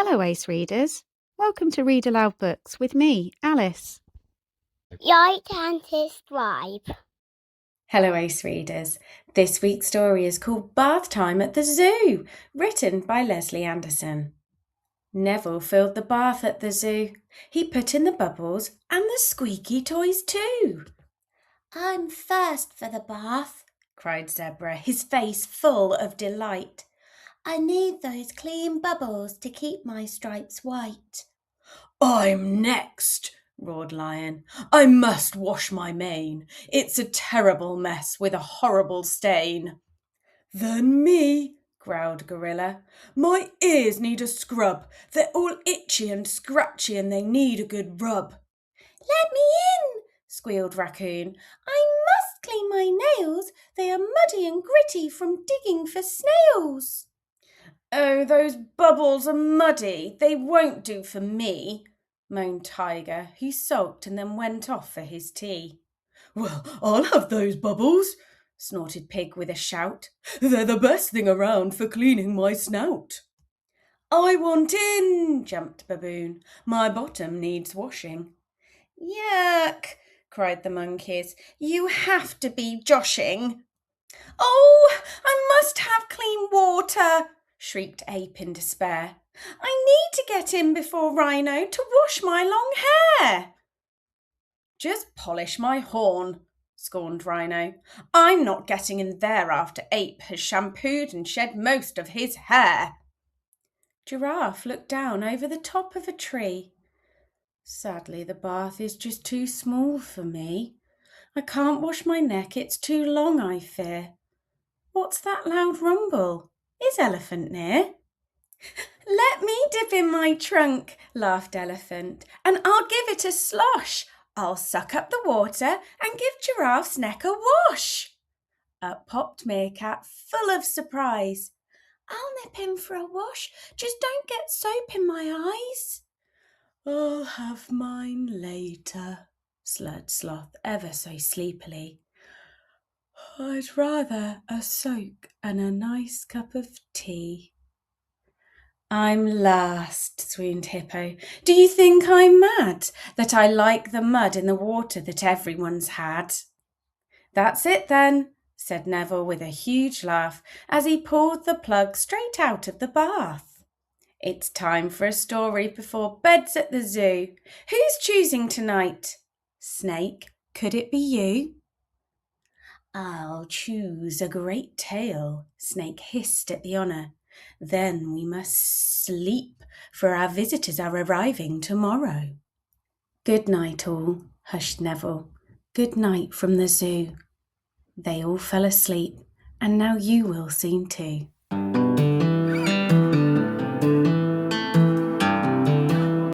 Hello, Ace readers. Welcome to Read Aloud Books with me, Alice. Write and describe. Hello, Ace readers. This week's story is called Bath Time at the Zoo, written by Leslie Anderson. Neville filled the bath at the zoo. He put in the bubbles and the squeaky toys too. "I'm first for the bath," cried Zebra, his face full of delight. "I need those clean bubbles to keep my stripes white." "I'm next," roared Lion. "I must wash my mane. It's a terrible mess with a horrible stain." "Then me," growled Gorilla. "My ears need a scrub. They're all itchy and scratchy and they need a good rub." "Let me in," squealed Raccoon. "I must clean my nails. They are muddy and gritty from digging for snails." "Oh, those bubbles are muddy. They won't do for me," moaned Tiger, who sulked and then went off for his tea. "Well, I'll have those bubbles," snorted Pig with a shout. "They're the best thing around for cleaning my snout." "I want in," jumped Baboon. "My bottom needs washing." "Yuck," cried the monkeys. "You have to be joshing." "Oh, I must have clean water," shrieked Ape in despair. "I need to get in before Rhino to wash my long hair." "Just polish my horn," scorned Rhino. "I'm not getting in there after Ape has shampooed and shed most of his hair." Giraffe looked down over the top of a tree. "Sadly, the bath is just too small for me. I can't wash my neck, it's too long, I fear. What's that loud rumble? Is Elephant near?" "Let me dip in my trunk," laughed Elephant, "and I'll give it a slosh. I'll suck up the water and give Giraffe's neck a wash." Up popped Meerkat, full of surprise. "I'll nip in for a wash, just don't get soap in my eyes." "I'll have mine later," slurred Sloth ever so sleepily. "I'd rather a soak and a nice cup of tea." "I'm last," swooned Hippo. "Do you think I'm mad, that I like the mud in the water that everyone's had?" "That's it then," said Neville with a huge laugh as he pulled the plug straight out of the bath. "It's time for a story before bed's at the zoo. Who's choosing tonight? Snake, could it be you?" "I'll choose a great tale," Snake hissed at the honour. "Then we must sleep, for our visitors are arriving tomorrow." "Good night, all," hushed Neville. "Good night from the zoo." They all fell asleep, and now you will soon too.